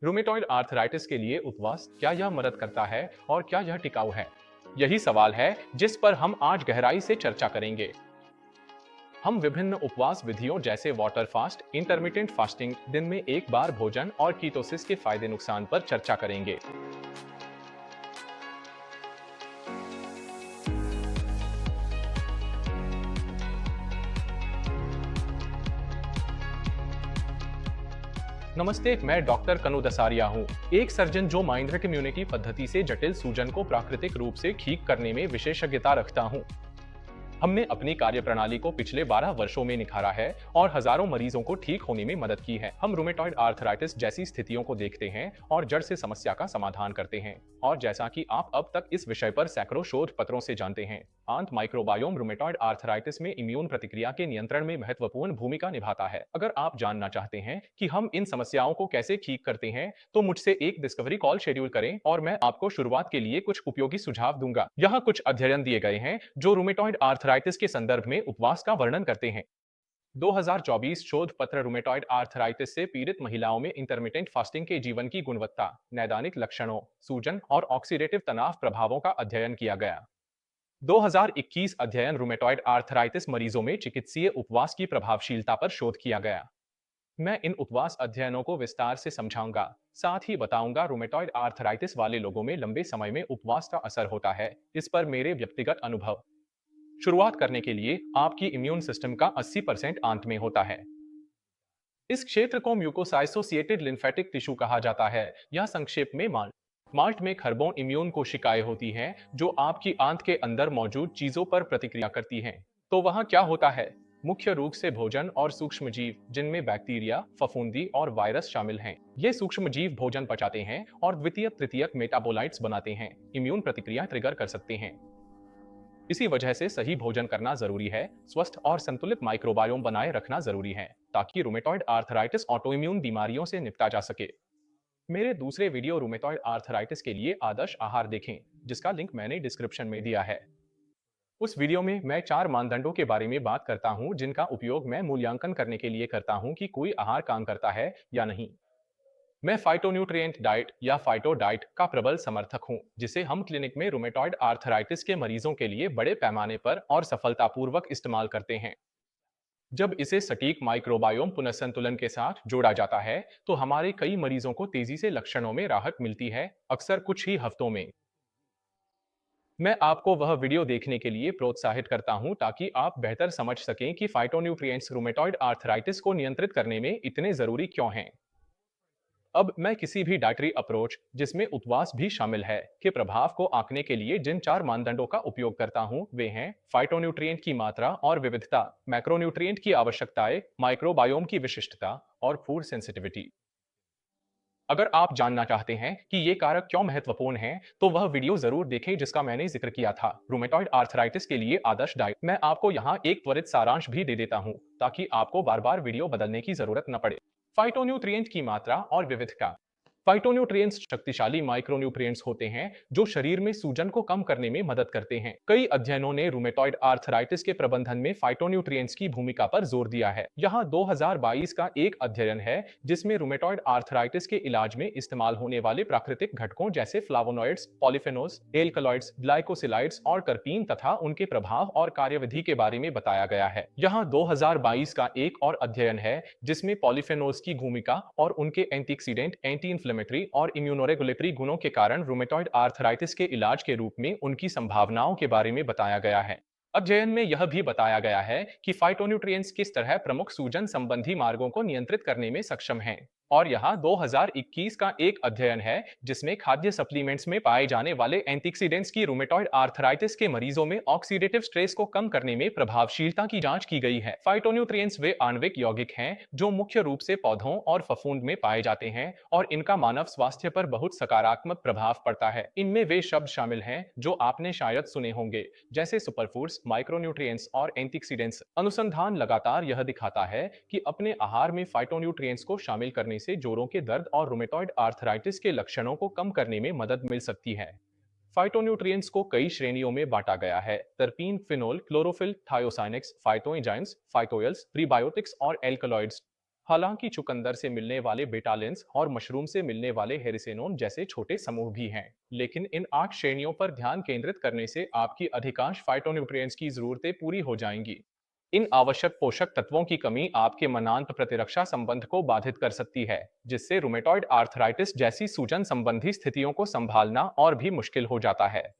Rheumatoid arthritis के लिए उपवास क्या यह मदद करता है और क्या यह टिकाऊ है? यही सवाल है जिस पर हम आज गहराई से चर्चा करेंगे। हम विभिन्न उपवास विधियों जैसे वाटर फास्ट, इंटरमिटेंट फास्टिंग, दिन में एक बार भोजन और कीटोसिस के फायदे नुकसान पर चर्चा करेंगे। नमस्ते, मैं डॉक्टर कनु दसारिया हूँ, एक सर्जन जो माइंड्रिक इम्यूनिटी पद्धति से जटिल सूजन को प्राकृतिक रूप से ठीक करने में विशेषज्ञता रखता हूँ। हमने अपनी कार्यप्रणाली को पिछले 12 वर्षों में निखारा है और हजारों मरीजों को ठीक होने में मदद की है। हम रूमेटॉइड आर्थराइटिस जैसी स्थितियों को देखते हैं और जड़ से समस्या का समाधान करते हैं। और जैसा कि आप अब तक इस विषय पर सैकड़ों शोध पत्रों से जानते हैं, आंत माइक्रोबायोम रूमेटॉइड आर्थराइटिस में इम्यून प्रतिक्रिया के नियंत्रण में महत्वपूर्ण भूमिका निभाता है। अगर आप जानना चाहते हैं कि हम इन समस्याओं को कैसे ठीक करते हैं, तो मुझसे एक डिस्कवरी कॉल शेड्यूल करें और मैं आपको शुरुआत के लिए कुछ उपयोगी सुझाव दूंगा। यहाँ कुछ अध्ययन दिए गए हैं जो रूमेटॉइड आर्थराइटिस के संदर्भ में उपवास का वर्णन करते हैं। 2024 शोध पत्र रूमेटॉइड आर्थराइटिस से पीड़ित महिलाओं में इंटरमिटेंट फास्टिंग के जीवन की गुणवत्ता, नैदानिक लक्षणों, सूजन और ऑक्सीडेटिव तनाव प्रभावों का अध्ययन किया गया। 2021 अध्ययन रूमेटॉइड आर्थराइटिस मरीजों में चिकित्सीय उपवास की प्रभावशीलता पर शोध किया गया। मैं इन उपवास अध्ययनों को विस्तार से समझाऊंगा। साथ ही बताऊंगा रूमेटॉइड आर्थराइटिस वाले लोगों में लंबे समय में उपवास का असर होता है, इस पर मेरे व्यक्तिगत अनुभव। शुरुआत करने के लिए आपकी इम्यून सिस्टम का 80% आंत में होता है। इस क्षेत्र को म्यूकोसाइसोसिएटेड लिम्फेटिक टिश्यू कहा जाता है, या संक्षेप में माल्ट। माल्ट में खरबों इम्यून कोशिकाएं होती हैं जो आपकी आंत के अंदर मौजूद चीजों पर प्रतिक्रिया करती हैं। तो वहां क्या होता है? मुख्य रूप से भोजन और सूक्ष्मजीव, जिनमें बैक्टीरिया, फफूंदी और वायरस शामिल हैं। ये सूक्ष्मजीव भोजन पचाते हैं और द्वितीयक तृतीयक मेटाबोलाइट्स बनाते हैं, इम्यून प्रतिक्रिया ट्रिगर कर सकते हैं। इसी वजह से सही भोजन करना जरूरी है, स्वस्थ और संतुलित माइक्रोबायोम बनाए रखना जरूरी है, ताकि रूमेटॉइड आर्थराइटिस ऑटोइम्यून बीमारियों से निपटा जा सके। मेरे दूसरे वीडियो रूमेटॉइड आर्थराइटिस के लिए आदर्श आहार देखें, जिसका लिंक मैंने डिस्क्रिप्शन में दिया है। उस वीडियो में मैं 4 मानदंडों के बारे में बात करता हूं जिनका उपयोग मैं मूल्यांकन करने के लिए करता हूं कि कोई आहार काम करता है या नहीं। मैं फाइटोन्यूट्रिएंट डाइट या फाइटो डाइट का प्रबल समर्थक हूं, जिसे हम क्लिनिक में रूमेटॉइड आर्थराइटिस के मरीजों के लिए बड़े पैमाने पर और सफलतापूर्वक इस्तेमाल करते हैं। जब इसे सटीक माइक्रोबायोम पुनर्संतुलन के साथ जोड़ा जाता है, तो हमारे कई मरीजों को तेजी से लक्षणों में राहत मिलती है, अक्सर कुछ ही हफ्तों में। मैं आपको वह वीडियो देखने के लिए प्रोत्साहित करता हूं ताकि आप बेहतर समझ सकें कि फाइटोन्यूट्रिएंट्स रूमेटॉइड आर्थराइटिस को नियंत्रित करने में इतने जरूरी क्यों हैं। अब मैं किसी भी डाइटरी अप्रोच, जिसमें उपवास भी शामिल है, के प्रभाव को आंकने के लिए जिन 4 मानदंडों का उपयोग करता हूं, वे हैं फाइटोन्यूट्रिएंट की मात्रा और विविधता, मैक्रोन्यूट्रिएंट की आवश्यकताएं, माइक्रोबायोम की विशिष्टता और फूड सेंसिटिविटी। अगर आप जानना चाहते हैं कि ये कारक क्यों महत्वपूर्ण हैं, तो वह वीडियो जरूर देखें जिसका मैंने जिक्र किया था, रूमेटॉइड आर्थराइटिस के लिए आदर्श डाइट। मैं आपको यहाँ एक त्वरित सारांश भी दे देता हूँ, ताकि आपको बार बार वीडियो बदलने की जरूरत न पड़े। फाइटोन्यूट्रिएंट की मात्रा और विविधता। फाइटोन्यूट्रिएंट्स शक्तिशाली माइक्रोन्यूट्रिएंट्स होते हैं जो शरीर में सूजन को कम करने में मदद करते हैं। कई अध्ययनों ने रूमेटॉइड आर्थराइटिस के प्रबंधन में फाइटोन्यूट्रिएंट्स की भूमिका पर जोर दिया है। यहाँ 2022 का एक अध्ययन है जिसमें रूमेटॉइड आर्थराइटिस के इलाज में इस्तेमाल होने वाले प्राकृतिक घटकों जैसे फ्लावोनॉइड्स, पॉलीफेनोल्स, एल्कलॉइड्स, ग्लाइकोसिलाइड्स और कर्पीन तथा उनके प्रभाव और कार्यविधि के बारे में बताया गया है। यहाँ 2022 का एक और अध्ययन है जिसमें पॉलीफेनोल्स की भूमिका और उनके एंटीऑक्सीडेंट, एंटी इन्फ्लेमेटरी और इम्यूनोरेगुलेटरी गुणों के कारण रूमेटॉइड आर्थराइटिस के इलाज के रूप में उनकी संभावनाओं के बारे में बताया गया है। अध्ययन में यह भी बताया गया है कि फाइटोन्यूट्रिएंट्स किस तरह प्रमुख सूजन संबंधी मार्गों को नियंत्रित करने में सक्षम हैं। और यहाँ 2021 का एक अध्ययन है जिसमें खाद्य सप्लीमेंट्स में पाए जाने वाले एंटीऑक्सीडेंट्स की रूमेटॉइड आर्थराइटिस के मरीजों में ऑक्सीडेटिव स्ट्रेस को कम करने में प्रभावशीलता की जांच की गई है। फाइटोन्यूट्रिएंट्स वे आणविक यौगिक हैं जो मुख्य रूप से पौधों और फफूंद में पाए जाते हैं और इनका मानव स्वास्थ्य पर बहुत सकारात्मक प्रभाव पड़ता है। इनमें वे शब्द शामिल हैं जो आपने शायद सुने होंगे, जैसे सुपरफूड्स, माइक्रोन्यूट्रिएंट्स और एंटीऑक्सीडेंट्स। अनुसंधान लगातार यह दिखाता है कि अपने आहार में फाइटोन्यूट्रिएंट्स को शामिल करने से जोड़ों के दर्द और रूमेटॉइड आर्थराइटिस के लक्षणों को कम करने में मदद मिल सकती है। फाइटोन्यूट्रिएंट्स को कई श्रेणियों में बांटा गया है: तरपीन, फिनोल, क्लोरोफिल, थायोसाइनेक्स, फाइटोएंजाइम्स, फाइटोयल्स, प्रीबायोटिक्स और एल्कलॉइड्स। हालांकि चुकंदर से मिलने वाले बेटालिन्स और मशरूम से मिलने वाले हेरिसेनोन जैसे छोटे समूह भी हैं, लेकिन इन 8 श्रेणियों पर ध्यान केंद्रित करने से आपकी अधिकांश फाइटोन्यूट्रिएंट्स की जरूरतें पूरी हो जाएंगी। इन आवश्यक पोषक तत्वों की कमी आपके मनांत प्रतिरक्षा संबंध को बाधित कर सकती है, जिससे रूमेटॉइड आर्थराइटिस जैसी सूजन संबंधी स्थितियों को संभालना और भी मुश्किल हो जाता है।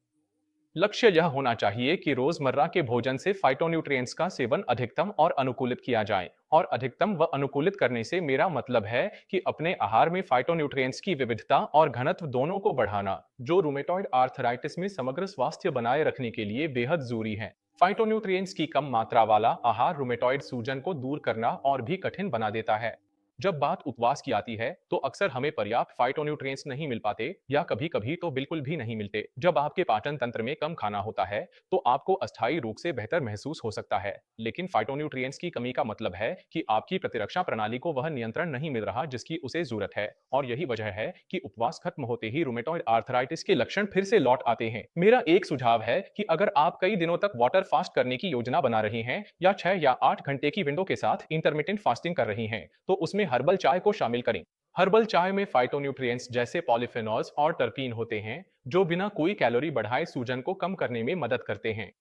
लक्ष्य यह होना चाहिए कि रोजमर्रा के भोजन से फाइटोन्यूट्रिएंट्स का सेवन अधिकतम और अनुकूलित किया जाए, और अधिकतम व अनुकूलित करने से मेरा मतलब है कि अपने आहार में फाइटोन्यूट्रिएंट्स की विविधता और घनत्व दोनों को बढ़ाना, जो रूमेटॉइड आर्थराइटिस में समग्र स्वास्थ्य बनाए रखने के लिए बेहद जरूरी है। फाइटोन्यूट्रिएंट्स की कम मात्रा वाला आहार रूमेटॉइड सूजन को दूर करना और भी कठिन बना देता है। जब बात उपवास की आती है तो अक्सर हमें पर्याप्त फाइटोन्यूट्रिएंट्स नहीं मिल पाते, या कभी-कभी तो बिल्कुल भी नहीं मिलते। जब आपके पाचन तंत्र में कम खाना होता है तो आपको अस्थायी रूप से बेहतर महसूस हो सकता है, लेकिन फाइटोन्यूट्रिएंट्स की कमी का मतलब है कि आपकी प्रतिरक्षा प्रणाली को वह नियंत्रण नहीं मिल रहा जिसकी उसे जरूरत है, और यही वजह है कि उपवास खत्म होते ही रूमेटॉइड आर्थराइटिस के लक्षण फिर से लौट आते हैं। मेरा एक सुझाव है कि अगर आप कई दिनों तक वाटर फास्ट करने की योजना बना रही हैं या 6 या 8 घंटे की विंडो के साथ इंटरमिटेंट फास्टिंग कर रही हैं, तो उसमें हर्बल चाय को शामिल करें। हर्बल चाय में फाइटोन्यूट्रिएंट्स जैसे पॉलीफेनॉल्स और टर्पीन होते हैं, जो बिना कोई कैलोरी बढ़ाए सूजन को कम करने में मदद करते हैं।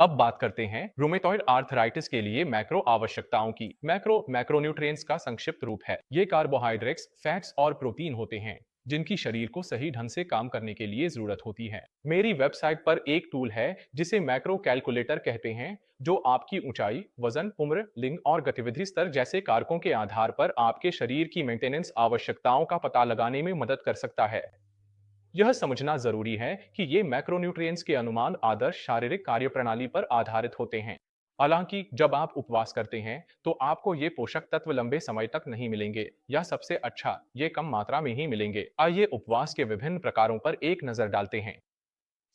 अब बात करते हैं रूमेटॉइड आर्थराइटिस के लिए मैक्रो आवश्यकताओं की। मैक्रोन्यूट्रिएंट्स का संक्षिप्त रूप है। ये कार्बोहाइड्रेट्स, फैट्स और प्रोटीन होते हैं जिनकी शरीर को सही ढंग से काम करने के लिए जरूरत होती है। मेरी वेबसाइट पर एक टूल है जिसे मैक्रो कैलकुलेटर कहते हैं, जो आपकी ऊंचाई, वजन, उम्र, लिंग और गतिविधि स्तर जैसे कारकों के आधार पर आपके शरीर की मेंटेनेंस आवश्यकताओं का पता लगाने में मदद कर सकता है। यह समझना जरूरी है कि ये मैक्रोन्यूट्रिएंट्स के अनुमान आदर्श शारीरिक कार्यप्रणाली पर आधारित होते हैं। हालांकि जब आप उपवास करते हैं तो आपको ये पोषक तत्व लंबे समय तक नहीं मिलेंगे, या सबसे अच्छा, ये कम मात्रा में ही मिलेंगे। आइए उपवास के विभिन्न प्रकारों पर एक नजर डालते हैं।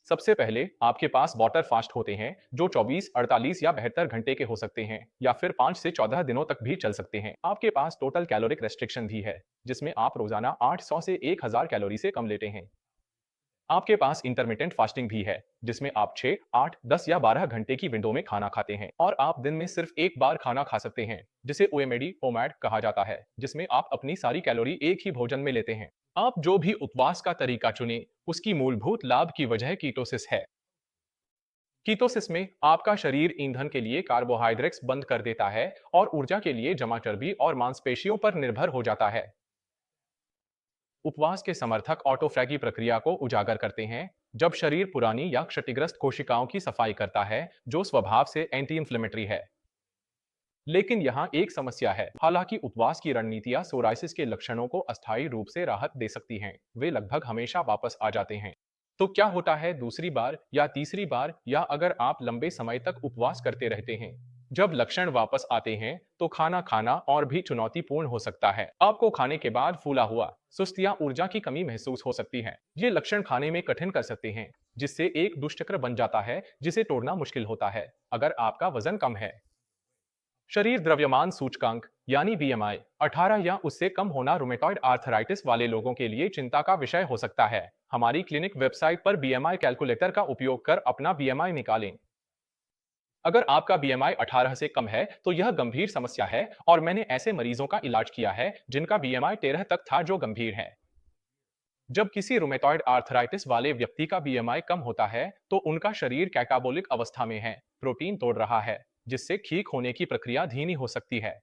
सबसे पहले आपके पास वाटर फास्ट होते हैं, जो 24, 48 या 72 घंटे के हो सकते हैं, या फिर 5 से 14 दिनों तक भी चल सकते हैं। आपके पास टोटल कैलोरिक रेस्ट्रिक्शन भी है, जिसमें आप रोजाना 800 से 1000 कैलोरी से कम लेते हैं। आपके पास इंटरमिटेंट फास्टिंग भी है, जिसमें आप 6, 8, 10 या 12 घंटे की विंडो में खाना खाते हैं, और आप दिन में सिर्फ एक बार खाना खा सकते हैं, जिसे ओएमएडी ओमैड कहा जाता है, जिसमें आप अपनी सारी कैलोरी एक ही भोजन में लेते हैं। आप जो भी उपवास का तरीका चुने, उसकी मूलभूत लाभ की वजह कीटोसिस है। कीटोसिस में आपका शरीर ईंधन के लिए कार्बोहाइड्रेट्स बंद कर देता है और ऊर्जा के लिए जमा चर्बी और मांसपेशियों पर निर्भर हो जाता है। उपवास के समर्थक ऑटोफैगी प्रक्रिया को उजागर करते हैं, जब शरीर पुरानी या क्षतिग्रस्त कोशिकाओं की सफाई करता है, जो स्वभाव से एंटी इंफ्लेमेटरी है। लेकिन यहाँ एक समस्या है। हालांकि उपवास की रणनीतियां सोराइसिस के लक्षणों को अस्थायी रूप से राहत दे सकती हैं, वे लगभग हमेशा वापस आ जाते हैं। तो क्या होता है दूसरी बार या तीसरी बार, या अगर आप लंबे समय तक उपवास करते रहते हैं? जब लक्षण वापस आते हैं तो खाना खाना और भी चुनौतीपूर्ण हो सकता है। आपको खाने के बाद फूला हुआ, सुस्त या ऊर्जा की कमी महसूस हो सकती है। ये लक्षण खाने में कठिन कर सकते हैं, जिससे एक दुष्चक्र बन जाता है जिसे तोड़ना मुश्किल होता है। अगर आपका वजन कम है, शरीर द्रव्यमान सूचकांक यानी बीएमआई 18 या उससे कम होना रूमेटॉइड आर्थराइटिस वाले लोगों के लिए चिंता का विषय हो सकता है। हमारी क्लिनिक वेबसाइट पर बीएमआई कैलकुलेटर का उपयोग कर अपना बीएमआई निकालें। अगर आपका बीएमआई 18 से कम है तो यह गंभीर समस्या है, और मैंने ऐसे मरीजों का इलाज किया है जिनका बीएमआई 13 तक था, जो गंभीर है। जब किसी रूमेटॉइड आर्थराइटिस वाले व्यक्ति का बीएमआई कम होता है तो उनका शरीर कैटाबोलिक अवस्था में है, प्रोटीन तोड़ रहा है, जिससे ठीक होने की प्रक्रिया धीमी हो सकती है।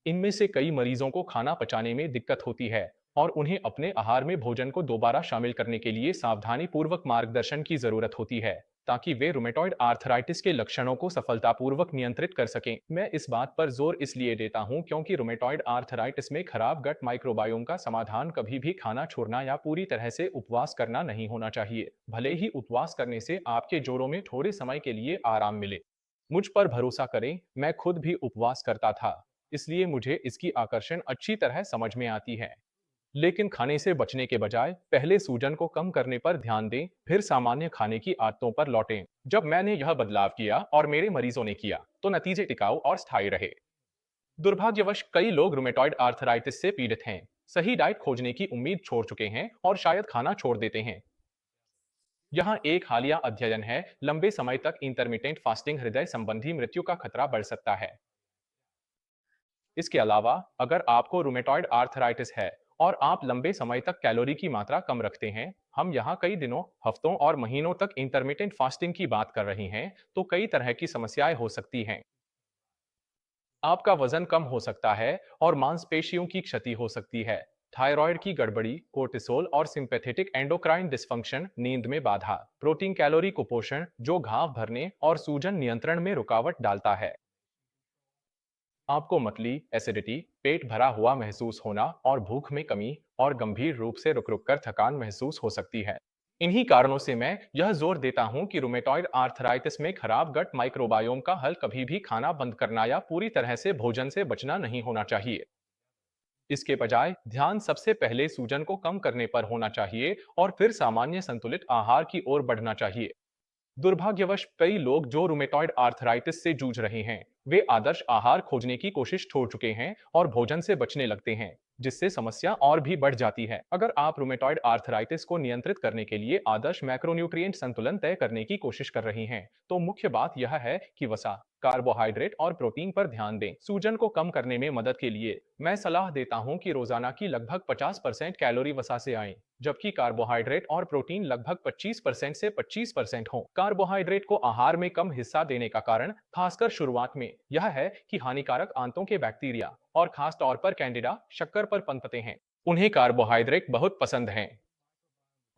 इनमें से कई मरीजों को खाना पचाने में दिक्कत होती है, और उन्हें अपने आहार में भोजन को दोबारा शामिल करने के लिए सावधानी पूर्वक मार्गदर्शन की जरूरत होती है, ताकि वे रूमेटॉइड आर्थराइटिस के लक्षणों को सफलतापूर्वक नियंत्रित कर सकें। मैं इस बात पर जोर इसलिए देता हूं क्योंकि रूमेटॉइड आर्थराइटिस में खराब गट माइक्रोबायोम का समाधान कभी भी खाना छोड़ना या पूरी तरह से उपवास करना नहीं होना चाहिए, भले ही उपवास करने से आपके जोड़ों में थोड़े समय के लिए आराम मिले। मुझ पर भरोसा करें, मैं खुद भी उपवास करता था, इसलिए मुझे इसकी आकर्षण अच्छी तरह समझ में आती है। लेकिन खाने से बचने के बजाय पहले सूजन को कम करने पर ध्यान दें, फिर सामान्य खाने की आदतों पर लौटें। जब मैंने यह बदलाव किया और मेरे मरीजों ने किया, तो नतीजे टिकाऊ और स्थायी रहे। दुर्भाग्यवश कई लोग रूमेटॉइड आर्थराइटिस से पीड़ित हैं, सही डाइट खोजने की उम्मीद छोड़ चुके हैं और शायद खाना छोड़ देते हैं। यहाँ एक हालिया अध्ययन है, लंबे समय तक इंटरमिटेंट फास्टिंग हृदय संबंधी मृत्यु का खतरा बढ़ सकता है। इसके अलावा अगर आपको रूमेटॉइड आर्थराइटिस है और आप लंबे समय तक कैलोरी की मात्रा कम रखते हैं, हम यहाँ कई दिनों, हफ्तों और महीनों तक इंटरमिटेंट फास्टिंग की बात कर रहे हैं, तो कई तरह की समस्याएं हो सकती हैं। आपका वजन कम हो सकता है और मांसपेशियों की क्षति हो सकती है। थायराइड की गड़बड़ी, कोर्टिसोल और सिंपैथेटिक एंडोक्राइन डिसफंक्शन, नींद में बाधा, प्रोटीन कैलोरी कुपोषण जो घाव भरने और सूजन नियंत्रण में रुकावट डालता है। आपको मतली, एसिडिटी, पेट भरा हुआ महसूस होना और भूख में कमी और गंभीर रूप से रुक रुक कर थकान महसूस हो सकती है। इन्हीं कारणों से मैं यह जोर देता हूं कि रूमेटॉइड आर्थराइटिस में खराब गट माइक्रोबायोम का हल कभी भी खाना बंद करना या पूरी तरह से भोजन से बचना नहीं होना चाहिए। इसके बजाय ध्यान सबसे पहले सूजन को कम करने पर होना चाहिए और फिर सामान्य संतुलित आहार की ओर बढ़ना चाहिए। दुर्भाग्यवश कई लोग जो रूमेटॉइड आर्थराइटिस से जूझ रहे हैं, वे आदर्श आहार खोजने की कोशिश छोड़ चुके हैं और भोजन से बचने लगते हैं, जिससे समस्या और भी बढ़ जाती है। अगर आप रूमेटॉइड आर्थराइटिस को नियंत्रित करने के लिए आदर्श मैक्रोन्यूट्रिएंट संतुलन तय करने की कोशिश कर रही हैं, तो मुख्य बात यह है कि वसा, कार्बोहाइड्रेट और प्रोटीन पर ध्यान दें। सूजन को कम करने में मदद के लिए मैं सलाह देता हूं कि रोजाना की लगभग 50% कैलोरी वसा से आए, जबकि कार्बोहाइड्रेट और प्रोटीन लगभग 25% से 25% हो। कार्बोहाइड्रेट को आहार में कम हिस्सा देने का कारण, खासकर शुरुआत में, यह है कि हानिकारक आंतों के बैक्टीरिया और खास तौर पर कैंडिडा शक्कर पर पनपते हैं। उन्हें कार्बोहाइड्रेट बहुत पसंद हैं।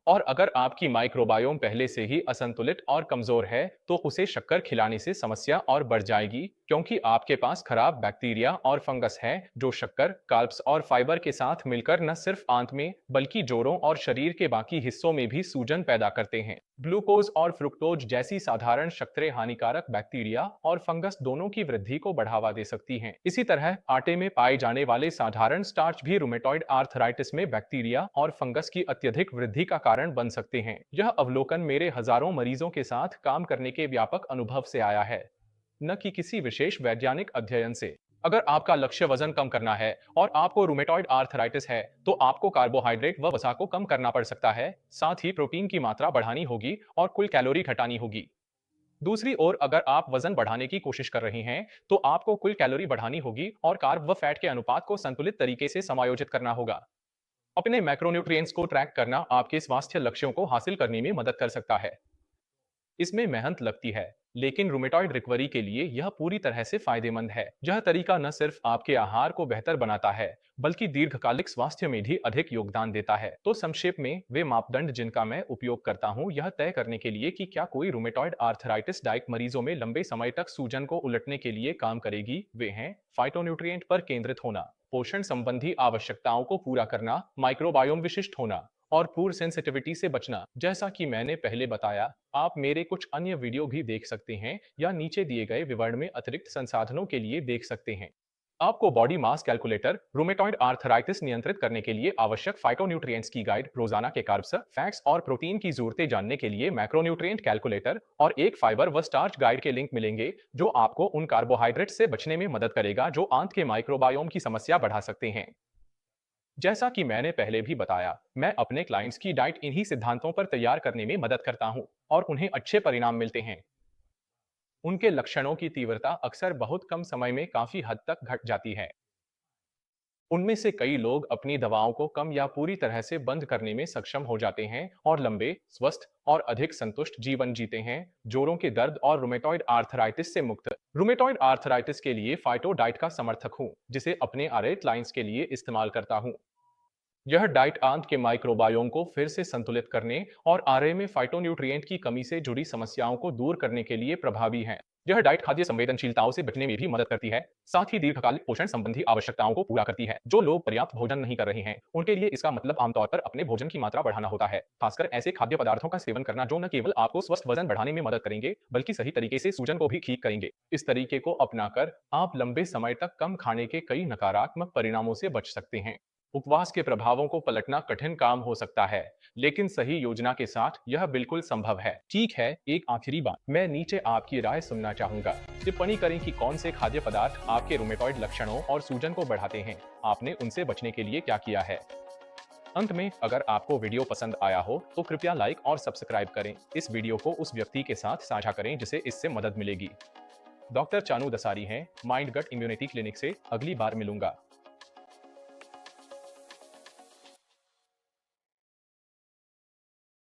और अगर आपकी माइक्रोबायोम पहले से ही असंतुलित और कमजोर है, तो उसे शक्कर खिलाने से समस्या और बढ़ जाएगी, क्योंकि आपके पास खराब बैक्टीरिया और फंगस है जो शक्कर, कार्ब्स और फाइबर के साथ मिलकर न सिर्फ आंत में बल्कि जोड़ों और शरीर के बाकी हिस्सों में भी सूजन पैदा करते हैं। ग्लूकोज और फ्रुक्टोज जैसी साधारण शक्करें हानिकारक बैक्टीरिया और फंगस दोनों की वृद्धि को बढ़ावा दे सकती हैं। इसी तरह आटे में पाए जाने वाले साधारण स्टार्च भी रूमेटॉइड आर्थराइटिस में बैक्टीरिया और फंगस की अत्यधिक वृद्धि का कारण बन सकते हैं। यह अवलोकन मेरे हजारों मरीजों के साथ काम करने के व्यापक अनुभव से आया है, न कि किसी विशेष वैज्ञानिक अध्ययन से। अगर आपका लक्ष्य वजन कम करना है और आपको रूमेटॉइड आर्थराइटिस है, तो आपको कार्बोहाइड्रेट व वसा को कम करना पड़ सकता है, साथ ही प्रोटीन की मात्रा बढ़ानी होगी और कुल कैलोरी घटानी होगी। दूसरी ओर अगर आप वजन बढ़ाने की कोशिश कर रहे हैं, तो आपको कुल कैलोरी बढ़ानी होगी और कार्ब व फैट के अनुपात को संतुलित तरीके से समायोजित करना होगा। अपने मैक्रोन्यूट्रिएंट्स को ट्रैक करना आपके स्वास्थ्य लक्ष्यों को हासिल करने में मदद कर सकता है। इसमें मेहनत लगती है, लेकिन रूमेटॉइड रिकवरी के लिए यह पूरी तरह से फायदेमंद है। यह तरीका न सिर्फ आपके आहार को बेहतर बनाता है, बल्कि दीर्घकालिक स्वास्थ्य में भी अधिक योगदान देता है। तो संक्षेप में वे मापदंड जिनका मैं उपयोग करता हूं यह तय करने के लिए कि क्या कोई रूमेटॉइड आर्थराइटिस डाइट मरीजों में लंबे समय तक सूजन को उलटने के लिए काम करेगी, वे हैं: फाइटोन्यूट्रिएंट पर केंद्रित होना, पोषण संबंधी आवश्यकताओं को पूरा करना, माइक्रोबायोम विशिष्ट होना और पूर सेंसिटिविटी से बचना। जैसा कि मैंने पहले बताया, आप मेरे कुछ अन्य वीडियो भी देख सकते हैं या नीचे दिए गए विवरण में अतिरिक्त संसाधनों के लिए देख सकते हैं। आपको body mass calculator, rheumatoid arthritis नियंत्रित करने के लिए आवश्यक फाइटोन्यूट्रिएंट्स की गाइड, रोजाना के कार्ब्स, फैट्स और प्रोटीन की जरूरतें जानने के लिए मैक्रोन्यूट्रिएंट कैलकुलेटर और एक फाइबर व स्टार्च गाइड के लिंक मिलेंगे, जो आपको उन कार्बोहाइड्रेट से बचने में मदद करेगा जो आंत के माइक्रोबायोम की समस्या बढ़ा सकते हैं। जैसा कि मैंने पहले भी बताया, मैं अपने क्लाइंट्स की डाइट इन्हीं सिद्धांतों पर तैयार करने में मदद करता हूं और उन्हें अच्छे परिणाम मिलते हैं। उनके लक्षणों की तीव्रता अक्सर बहुत कम समय में काफी हद तक घट जाती है। उनमें से कई लोग अपनी दवाओं को कम या पूरी तरह से बंद करने में सक्षम हो जाते हैं और लंबे, स्वस्थ और अधिक संतुष्ट जीवन जीते हैं, जोड़ों के दर्द और रूमेटॉइड आर्थराइटिस से मुक्त। रूमेटॉइड आर्थराइटिस के लिए फाइटो डाइट का समर्थक हूं, जिसे अपने आरेट लाइंस के लिए इस्तेमाल करता हूं। यह डाइट आंत के माइक्रोबायोम को फिर से संतुलित करने और आरए में फाइटोन्यूट्रिएंट की कमी से जुड़ी समस्याओं को दूर करने के लिए प्रभावी है। यह डाइट खाद्य संवेदनशीलताओं से बचने में भी मदद करती है, साथ ही दीर्घकालिक पोषण संबंधी आवश्यकताओं को पूरा करती है। जो लोग पर्याप्त भोजन नहीं कर रहे हैं, उनके लिए इसका मतलब आमतौर पर अपने भोजन की मात्रा बढ़ाना होता है, खासकर ऐसे खाद्य पदार्थों का सेवन करना जो न केवल आपको स्वस्थ वजन बढ़ाने में मदद करेंगे, बल्कि सही तरीके से सूजन को भी ठीक करेंगे। इस तरीके को अपनाकर आप लंबे समय तक कम खाने के कई नकारात्मक परिणामों से बच सकते हैं। उपवास के प्रभावों को पलटना कठिन काम हो सकता है, लेकिन सही योजना के साथ यह बिल्कुल संभव है। ठीक है, एक आखिरी बात, मैं नीचे आपकी राय सुनना चाहूंगा। टिप्पणी करें कि कौन से खाद्य पदार्थ आपके रूमेटॉइड लक्षणों और सूजन को बढ़ाते हैं, आपने उनसे बचने के लिए क्या किया है। अंत में, अगर आपको वीडियो पसंद आया हो तो कृपया लाइक और सब्सक्राइब करें। इस वीडियो को उस व्यक्ति के साथ साझा करें जिसे इससे मदद मिलेगी। डॉक्टर चानू दसारी हैं, माइंड गट इम्यूनिटी क्लिनिक से। अगली बार मिलूंगा।